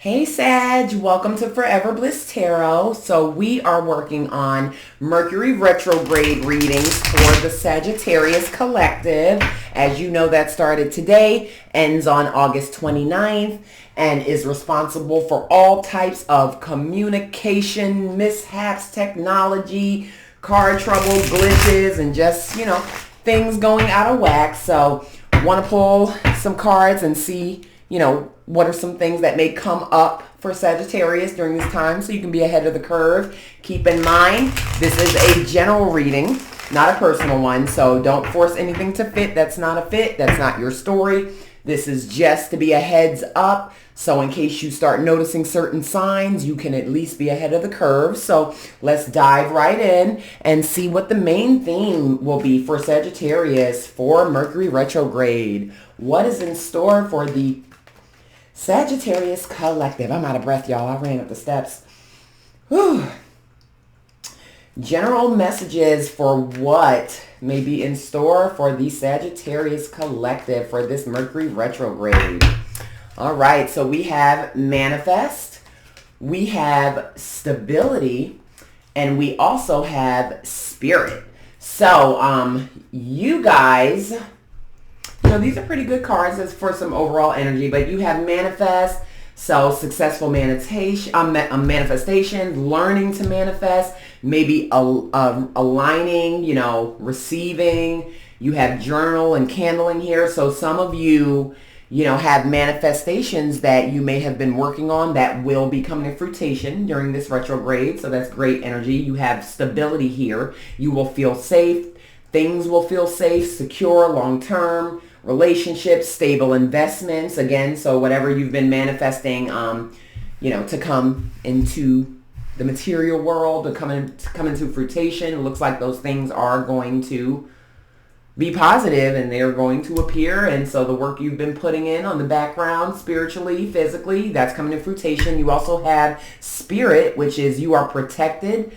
Hey Sag, welcome to Forever Bliss Tarot. So we are working on Mercury retrograde readings for the Sagittarius collective. As you know, that started today, ends on August 29th, and is responsible for all types of communication, mishaps, technology, car trouble, glitches, and just, things going out of whack. So want to pull some cards and see, what are some things that may come up for Sagittarius during this time so you can be ahead of the curve. Keep in mind, this is a general reading, not a personal one, so don't force anything to fit. That's not a fit. That's not your story. This is just to be a heads up, so in case you start noticing certain signs, you can at least be ahead of the curve. So let's dive right in and see what the main theme will be for Sagittarius for Mercury retrograde. What is in store for the Sagittarius collective? I'm out of breath, y'all. I ran up the steps. Whew. General messages for what may be in store for the Sagittarius collective for this Mercury retrograde. All right, so we have manifest, we have stability, and we also have spirit. So you guys, these are pretty good cards as for some overall energy, but you have manifest, so successful manifestation, learning to manifest, maybe aligning, receiving. You have journal and candling here. So some of you, have manifestations that you may have been working on that will be coming to fruition during this retrograde. So that's great energy. You have stability here. You will feel safe. Things will feel safe, secure, long-term. Relationships, stable investments, again, so whatever you've been manifesting, to come into the material world, to come into fruition, it looks like those things are going to be positive and they're going to appear. And so the work you've been putting in on the background, spiritually, physically, that's coming to fruition. You also have spirit, which is you are protected.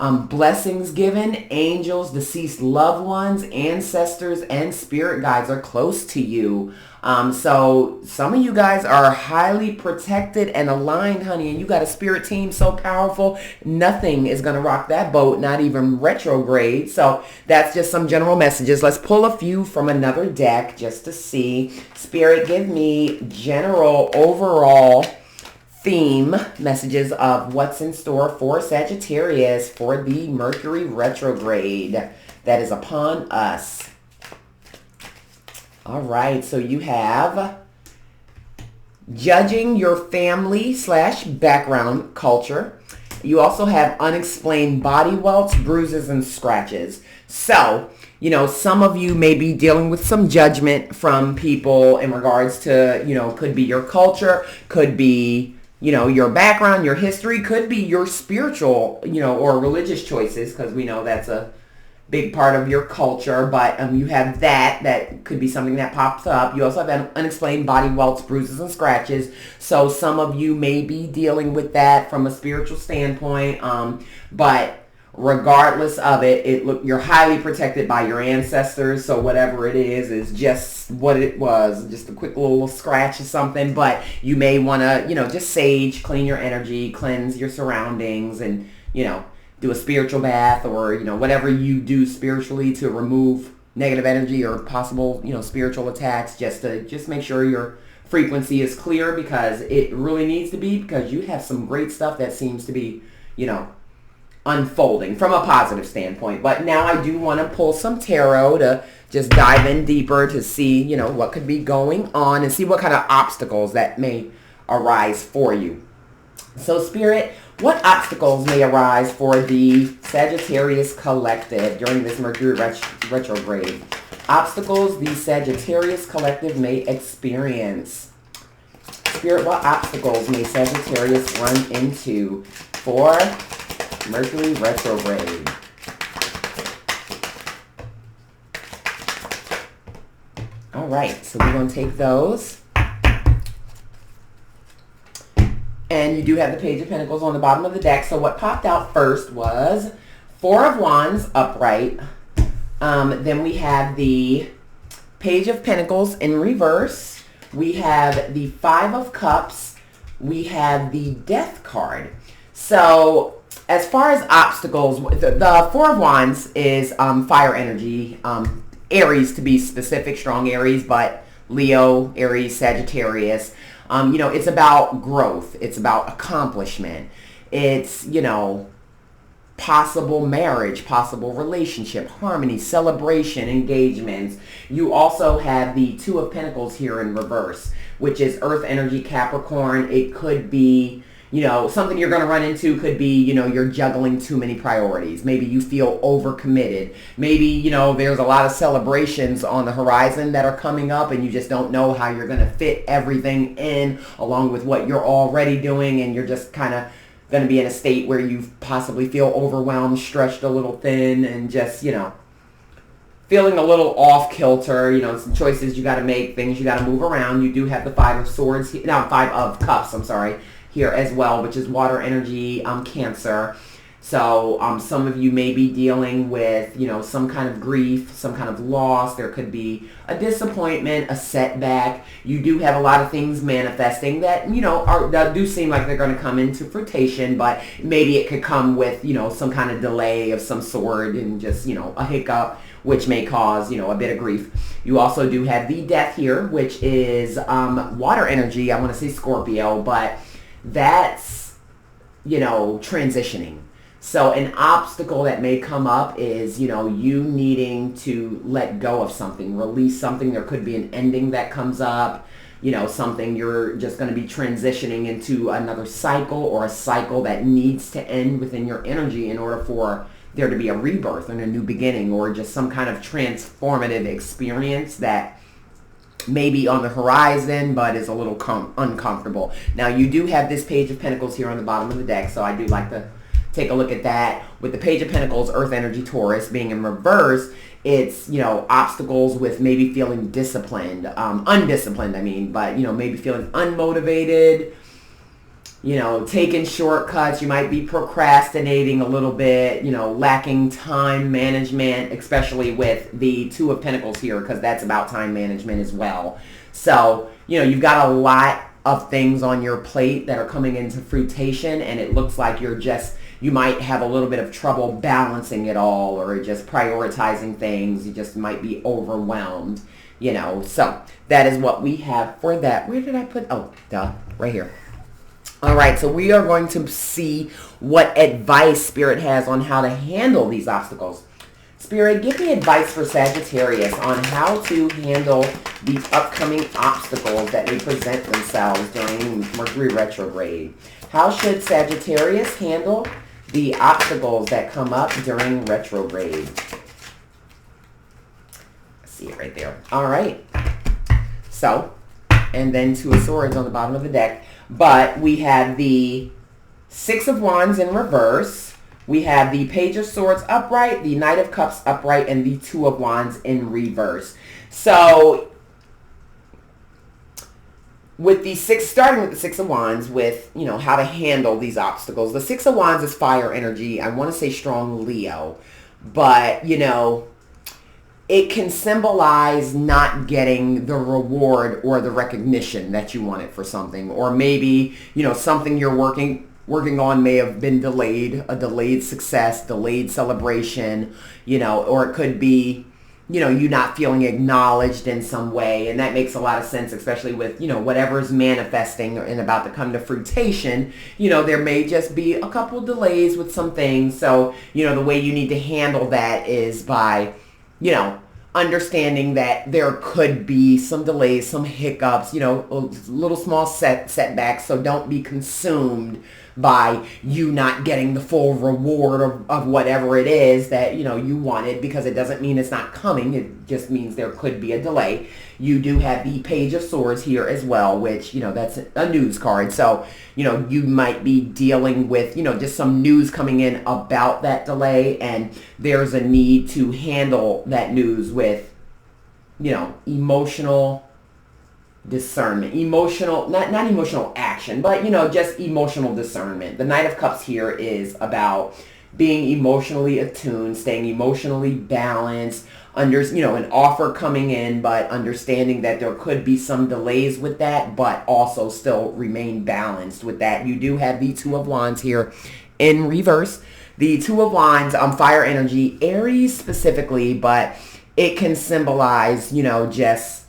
Blessings given, angels, deceased loved ones, ancestors, and spirit guides are close to you. So some of you guys are highly protected and aligned, honey, and you got a spirit team so powerful, nothing is going to rock that boat, not even retrograde. So that's just some general messages. Let's pull a few from another deck just to see. Spirit, give me general overall theme messages of what's in store for Sagittarius for the Mercury retrograde that is upon us. All right, so you have judging your family / background culture. You also have unexplained body welts, bruises, and scratches. So, some of you may be dealing with some judgment from people in regards to, could be your culture, could be your background, your history, could be your spiritual, or religious choices, because we know that's a big part of your culture. But you have that could be something that pops up. You also have unexplained body welts, bruises, and scratches. So some of you may be dealing with that from a spiritual standpoint. But regardless of it, you're highly protected by your ancestors. So whatever it is just what it was, just a quick little scratch or something. But you may want to, just sage, clean your energy, cleanse your surroundings, and, do a spiritual bath or, whatever you do spiritually to remove negative energy or possible, spiritual attacks, just make sure your frequency is clear, because it really needs to be, because you have some great stuff that seems to be, unfolding from a positive standpoint. But now I do want to pull some tarot to just dive in deeper to see, what could be going on and see what kind of obstacles that may arise for you. So Spirit, what obstacles may arise for the Sagittarius collective during this Mercury retrograde? Obstacles the Sagittarius collective may experience. Spirit, what obstacles may Sagittarius run into for Mercury retrograde? All right, so we're going to take those. And you do have the Page of Pentacles on the bottom of the deck. So what popped out first was Four of Wands upright. Then we have the Page of Pentacles in reverse. We have the Five of Cups we have the Death card. So as far as obstacles, the Four of Wands is fire energy, Aries to be specific, strong Aries, but Leo, Aries, Sagittarius. It's about growth. It's about accomplishment. It's, possible marriage, possible relationship, harmony, celebration, engagements. You also have the Two of Pentacles here in reverse, which is Earth energy, Capricorn. It could be, something you're going to run into could be, you're juggling too many priorities. Maybe you feel overcommitted. Maybe, there's a lot of celebrations on the horizon that are coming up and you just don't know how you're going to fit everything in along with what you're already doing, and you're just kind of going to be in a state where you possibly feel overwhelmed, stretched a little thin, and just, feeling a little off kilter, some choices you got to make, things you got to move around. You do have the Five of Cups, here as well, which is water energy, Cancer. So some of you may be dealing with, some kind of grief, some kind of loss. There could be a disappointment, a setback. You do have a lot of things manifesting that, that do seem like they're going to come into fruition, but maybe it could come with, some kind of delay of some sort and just, a hiccup, which may cause, a bit of grief. You also do have the Death here, which is water energy. I want to say Scorpio, but that's, transitioning. So an obstacle that may come up is, you needing to let go of something, release something. There could be an ending that comes up, something you're just going to be transitioning into another cycle, or a cycle that needs to end within your energy in order for there to be a rebirth and a new beginning, or just some kind of transformative experience that may be on the horizon but is a little uncomfortable. Now you do have this Page of Pentacles here on the bottom of the deck, so I do like to take a look at that. With the Page of Pentacles, Earth energy, Taurus, being in reverse, it's, obstacles with maybe feeling disciplined, undisciplined, but, maybe feeling unmotivated, taking shortcuts. You might be procrastinating a little bit, lacking time management, especially with the Two of Pentacles here, because that's about time management as well. So, you've got a lot of things on your plate that are coming into fruition, and it looks like you might have a little bit of trouble balancing it all, or just prioritizing things. You just might be overwhelmed, So that is what we have for that. Where did I put? Oh, duh, right here. All right, so we are going to see what advice Spirit has on how to handle these obstacles. Spirit, give me advice for Sagittarius on how to handle these upcoming obstacles that may present themselves during Mercury retrograde. How should Sagittarius handle the obstacles that come up during retrograde? See it right there. All right. So, and then Two of Swords on the bottom of the deck. But we have the Six of Wands in reverse. We have the Page of Swords upright, the Knight of Cups upright, and the Two of Wands in reverse. So, starting with the Six of Wands, with, how to handle these obstacles. The Six of Wands is fire energy. I want to say strong Leo, but, it can symbolize not getting the reward or the recognition that you wanted for something. Or maybe, something you're working on may have been delayed, a delayed success, delayed celebration, or it could be, you not feeling acknowledged in some way. And that makes a lot of sense, especially with, whatever's manifesting and about to come to fruition. There may just be a couple delays with some things. So, the way you need to handle that is by, understanding that there could be some delays, some hiccups, little small setbacks. So don't be consumed by you not getting the full reward of whatever it is that, you wanted, because it doesn't mean it's not coming. It just means there could be a delay. You do have the Page of Swords here as well, which, that's a news card. So, you might be dealing with, just some news coming in about that delay, and there's a need to handle that news with, emotional discernment, not emotional action, but, just emotional discernment. The Knight of Cups here is about, being emotionally attuned, staying emotionally balanced, an offer coming in, but understanding that there could be some delays with that, but also still remain balanced with that. You do have the Two of Wands here in reverse. The Two of Wands, fire energy, Aries specifically, but it can symbolize, just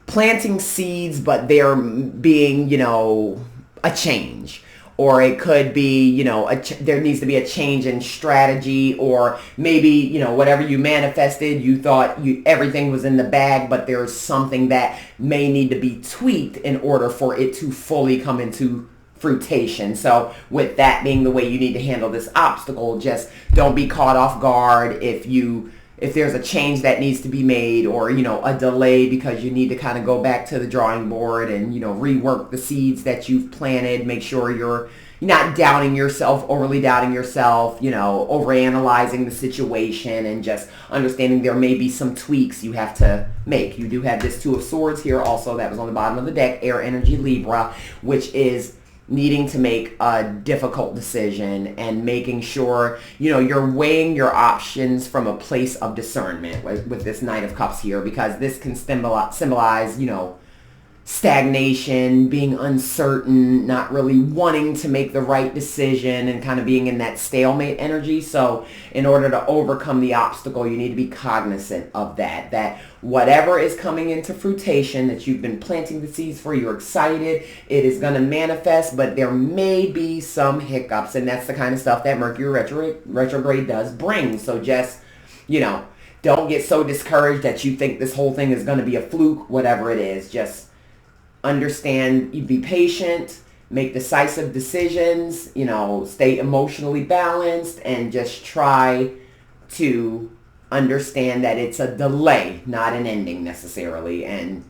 planting seeds, but there being, a change. Or it could be, there needs to be a change in strategy, or maybe, whatever you manifested, you thought everything was in the bag, but there's something that may need to be tweaked in order for it to fully come into fruition. So with that being the way you need to handle this obstacle, just don't be caught off guard if there's a change that needs to be made, or, a delay because you need to kind of go back to the drawing board and, rework the seeds that you've planted. Make sure you're not doubting yourself, overly doubting yourself, overanalyzing the situation, and just understanding there may be some tweaks you have to make. You do have this Two of Swords here also that was on the bottom of the deck, air energy Libra, which is needing to make a difficult decision and making sure, you're weighing your options from a place of discernment with this Knight of Cups here, because this can symbolize, stagnation, being uncertain, not really wanting to make the right decision, and kind of being in that stalemate energy. So in order to overcome the obstacle, you need to be cognizant of that whatever is coming into fruition that you've been planting the seeds for, you're excited, it is going to manifest, but there may be some hiccups, and that's the kind of stuff that Mercury retrograde does bring. So just, don't get so discouraged that you think this whole thing is going to be a fluke, whatever it is. Just understand, you be patient, make decisive decisions, stay emotionally balanced, and just try to understand that it's a delay, not an ending necessarily. And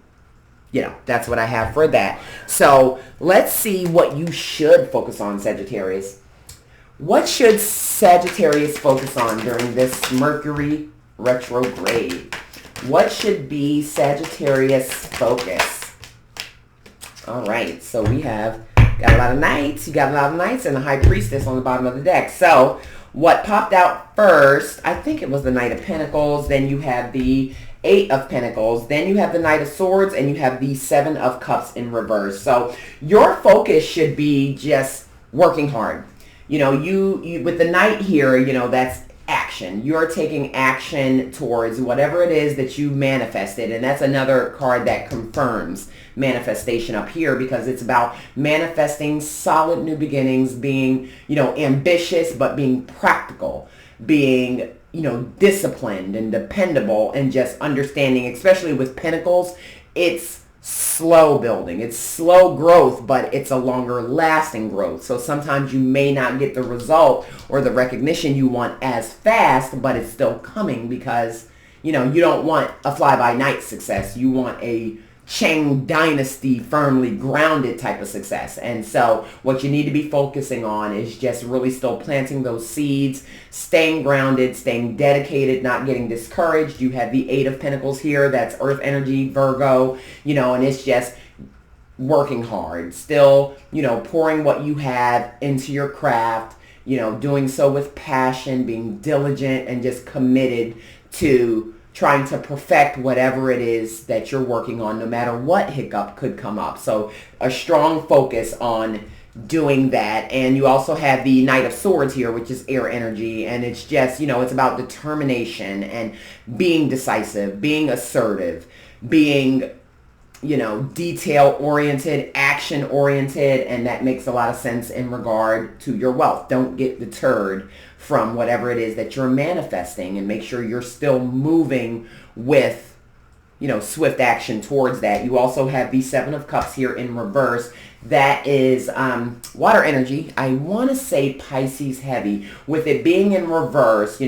that's what I have for that. So let's see what you should focus on, Sagittarius. What should Sagittarius focus on during this Mercury retrograde? What should be Sagittarius' focus? All right, so we got a lot of knights. You got a lot of knights and the High Priestess on the bottom of the deck. So what popped out first, I think it was the Knight of Pentacles. Then you have the Eight of Pentacles. Then you have the Knight of Swords, and you have the Seven of Cups in reverse. So your focus should be just working hard. You with the Knight here, that's action. You're taking action towards whatever it is that you manifested, and that's another card that confirms manifestation up here, because it's about manifesting solid new beginnings, being ambitious, but being practical, being disciplined and dependable, and just understanding, especially with Pentacles, it's slow building, it's slow growth, but it's a longer lasting growth. So sometimes you may not get the result or the recognition you want as fast, but it's still coming, because you don't want a fly-by-night success. You want a Chang dynasty firmly grounded type of success. And so what you need to be focusing on is just really still planting those seeds, staying grounded, staying dedicated, not getting discouraged. You have the Eight of Pentacles here. That's Earth energy, Virgo, and it's just working hard, still, pouring what you have into your craft, doing so with passion, being diligent, and just committed to trying to perfect whatever it is that you're working on, no matter what hiccup could come up. So a strong focus on doing that. And you also have the Knight of Swords here, which is air energy. And it's just, it's about determination and being decisive, being assertive, being, detail-oriented, action-oriented. And that makes a lot of sense in regard to your wealth. Don't get deterred from whatever it is that you're manifesting, and make sure you're still moving with, swift action towards that. You also have the Seven of Cups here in reverse. That is water energy. I want to say Pisces heavy. With it being in reverse,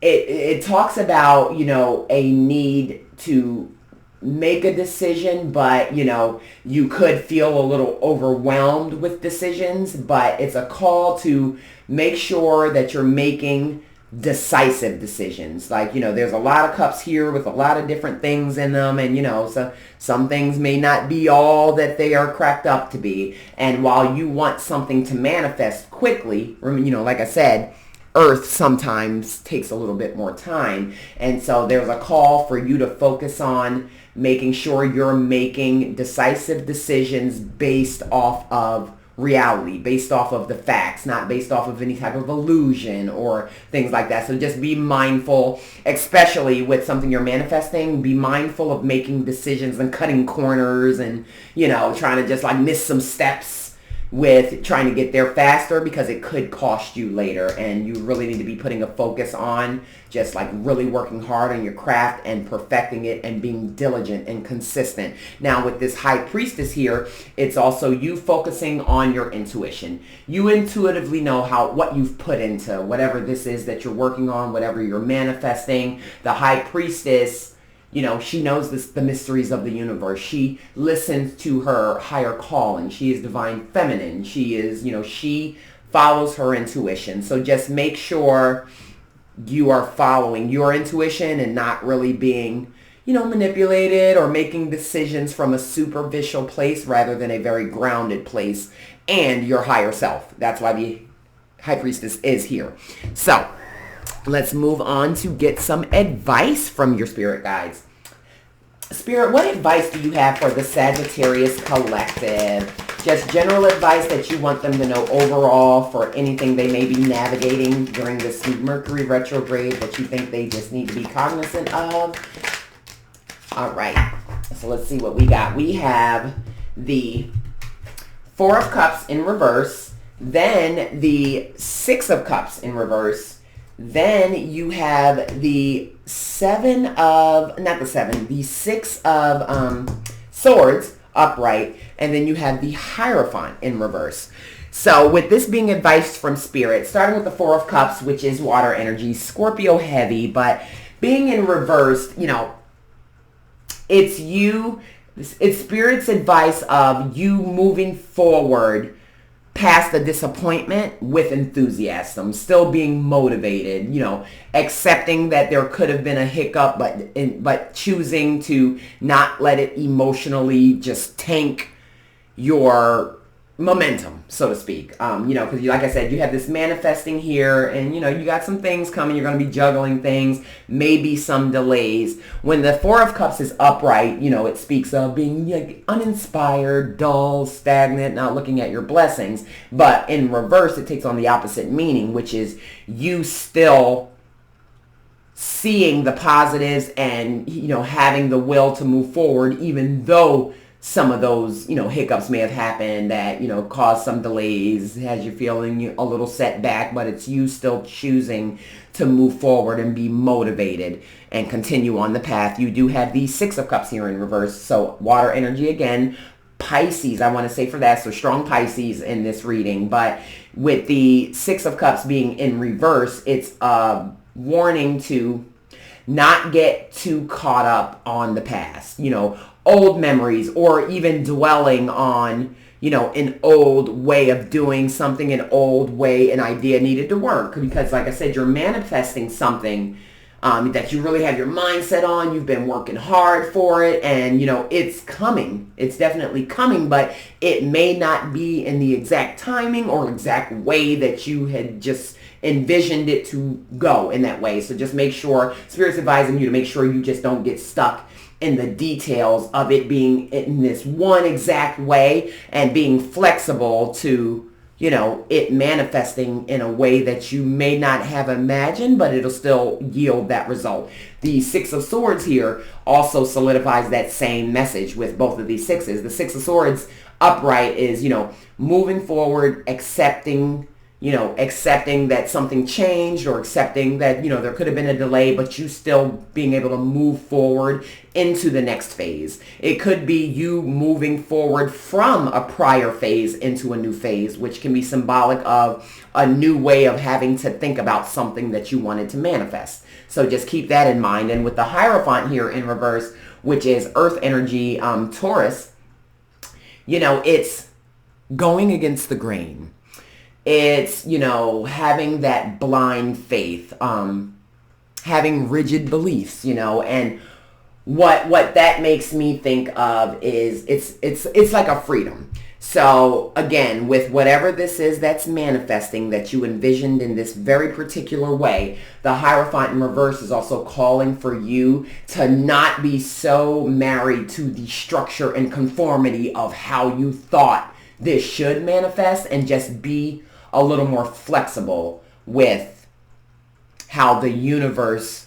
it talks about, a need to make a decision, but you could feel a little overwhelmed with decisions, but it's a call to make sure that you're making decisive decisions. Like, there's a lot of cups here with a lot of different things in them, and so some things may not be all that they are cracked up to be. And while you want something to manifest quickly, like I said, Earth sometimes takes a little bit more time. And so there's a call for you to focus on making sure you're making decisive decisions based off of reality, based off of the facts, not based off of any type of illusion or things like that. So just be mindful, especially with something you're manifesting, be mindful of making decisions and cutting corners and, trying to just like miss some steps with trying to get there faster, because it could cost you later. And you really need to be putting a focus on just like really working hard on your craft and perfecting it and being diligent and consistent. Now with this High Priestess here, it's also you focusing on your intuition. You intuitively know what you've put into whatever this is that you're working on, whatever you're manifesting. The High Priestess, she knows the mysteries of the universe. She listens to her higher calling. She is divine feminine. She is, she follows her intuition. So just make sure you are following your intuition and not really being, manipulated or making decisions from a superficial place rather than a very grounded place and your higher self. That's why the High Priestess is here. So let's move on to get some advice from your spirit guides. Spirit, what advice do you have for the Sagittarius collective? Just general advice that you want them to know overall for anything they may be navigating during this Mercury retrograde that you think they just need to be cognizant of. All right. So let's see what we got. We have the Four of Cups in reverse, then the Six of Cups in reverse. Then you have the Six of Swords upright, and then you have the Hierophant in reverse. So with this being advice from Spirit, starting with the Four of Cups, which is water energy, Scorpio heavy, but being in reverse, it's Spirit's advice of you moving forward past the disappointment with enthusiasm, still being motivated, accepting that there could have been a hiccup, but choosing to not let it emotionally just tank your momentum, so to speak. Because like I said, you have this manifesting here, and you got some things coming. You're going to be juggling things, maybe some delays. When the Four of Cups is upright, it speaks of being uninspired, dull, stagnant, not looking at your blessings. But in reverse, it takes on the opposite meaning, which is you still seeing the positives and having the will to move forward, even though some of those, hiccups may have happened that, caused some delays, has you feeling a little setback, but it's you still choosing to move forward and be motivated and continue on the path. You do have the Six of Cups here in reverse. So water energy again, Pisces, I want to say for that. So strong Pisces in this reading. But with the Six of Cups being in reverse, it's a warning to not get too caught up on the past, old memories, or even dwelling on, an old way of doing something, an old way an idea needed to work. Because like I said, you're manifesting something that you really have your mindset on. You've been working hard for it, and it's coming. It's definitely coming, but it may not be in the exact timing or exact way that you had just envisioned it to go in that way. So just make sure, Spirit's advising you to make sure you just don't get stuck in the details of it being in this one exact way, and being flexible to, it manifesting in a way that you may not have imagined, but it'll still yield that result. The Six of Swords here also solidifies that same message with both of these sixes. The Six of Swords upright is, moving forward, accepting that something changed, or accepting that, there could have been a delay, but you still being able to move forward into the next phase. It could be you moving forward from a prior phase into a new phase, which can be symbolic of a new way of having to think about something that you wanted to manifest. So just keep that in mind. And with the Hierophant here in reverse, which is earth energy, Taurus, it's going against the grain. It's, you know, having that blind faith, having rigid beliefs, you know, and what that makes me think of is it's like a freedom. So again, with whatever this is that's manifesting that you envisioned in this very particular way, the Hierophant in reverse is also calling for you to not be so married to the structure and conformity of how you thought this should manifest, and just be a little more flexible with how the universe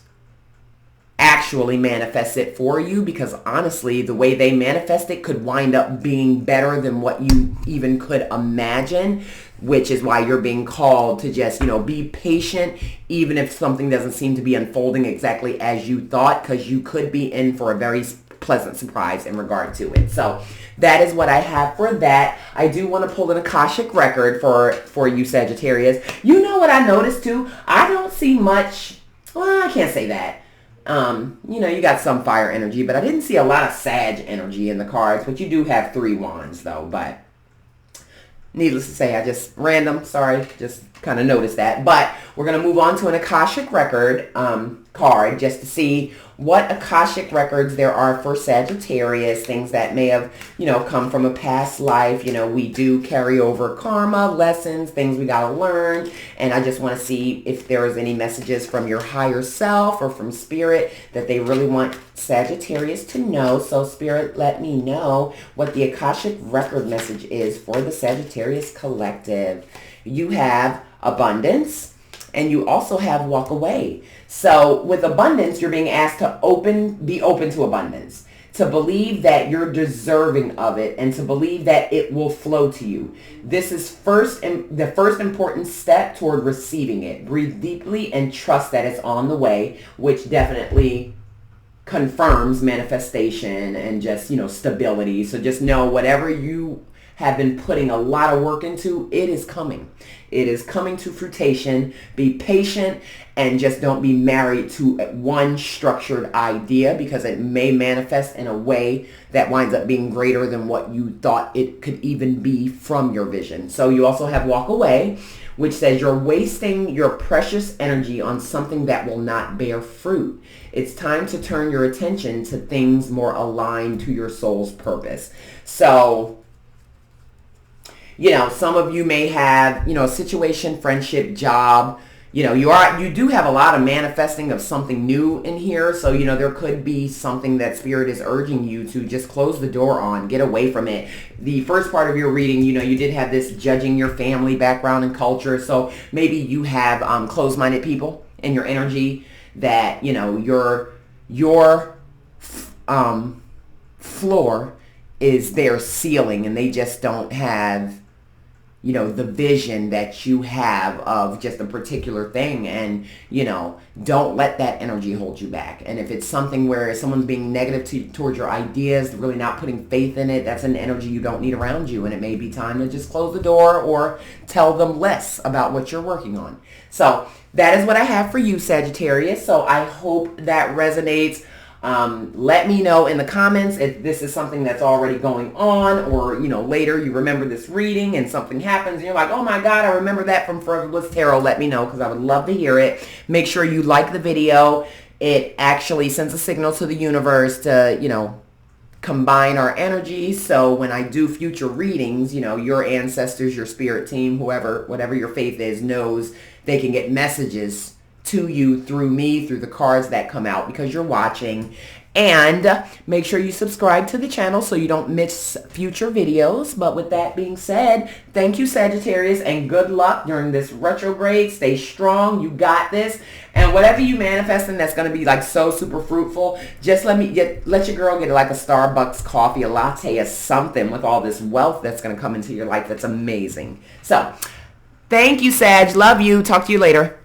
actually manifests it for you, because honestly, the way they manifest it could wind up being better than what you even could imagine, which is why you're being called to just, you know, be patient, even if something doesn't seem to be unfolding exactly as you thought, because you could be in for a very pleasant surprise in regard to it. So that is what I have for that. I do want to pull an Akashic record for you, Sagittarius. You know what I noticed too? I don't see much, well, I can't say that. You know, you got some fire energy, but I didn't see a lot of Sag energy in the cards, but you do have 3 wands though. But needless to say, I just just kind of noticed that. But we're going to move on to an Akashic record card, just to see what Akashic records there are for Sagittarius, things that may have, you know, come from a past life. You know, we do carry over karma, lessons, things we got to learn. And I just want to see if there is any messages from your higher self or from Spirit that they really want Sagittarius to know. So Spirit, let me know what the Akashic record message is for the Sagittarius collective. You have abundance, and you also have walk away. So with abundance, you're being asked to be open to abundance, to believe that you're deserving of it, and to believe that it will flow to you. This is the first important step toward receiving it. Breathe deeply and trust that it's on the way, which definitely confirms manifestation and just, you know, stability. So just know whatever you have been putting a lot of work into, it is coming. It is coming to fruition. Be patient and just don't be married to one structured idea, because it may manifest in a way that winds up being greater than what you thought it could even be from your vision. So you also have walk away, which says you're wasting your precious energy on something that will not bear fruit. It's time to turn your attention to things more aligned to your soul's purpose. So, you know, some of you may have, you know, a situation, friendship, job. You know, you do have a lot of manifesting of something new in here. So, you know, there could be something that Spirit is urging you to just close the door on, get away from it. The first part of your reading, you know, you did have this judging your family background and culture. So maybe you have closed-minded people in your energy that, you know, your floor is their ceiling, and they just don't have, you know, the vision that you have of just a particular thing. And, you know, don't let that energy hold you back. And if it's something where someone's being negative towards your ideas, really not putting faith in it, that's an energy you don't need around you. And it may be time to just close the door or tell them less about what you're working on. So that is what I have for you, Sagittarius. So I hope that resonates. Let me know in the comments if this is something that's already going on, or, you know, later you remember this reading and something happens and you're like, oh my God, I remember that from Forever Bliss Tarot. Let me know, because I would love to hear it. Make sure you like the video. It actually sends a signal to the universe to, you know, combine our energies. So when I do future readings, you know, your ancestors, your spirit team, whoever, whatever your faith is, knows they can get messages to you through me, through the cards that come out, because you're watching. And make sure you subscribe to the channel so you don't miss future videos. But with that being said, thank you, Sagittarius, and good luck during this retrograde. Stay strong. You got this. And whatever you manifesting that's going to be like so super fruitful, just let your girl get like a Starbucks coffee, a latte, or something with all this wealth that's going to come into your life. That's amazing. So thank you, Sag. Love you. Talk to you later.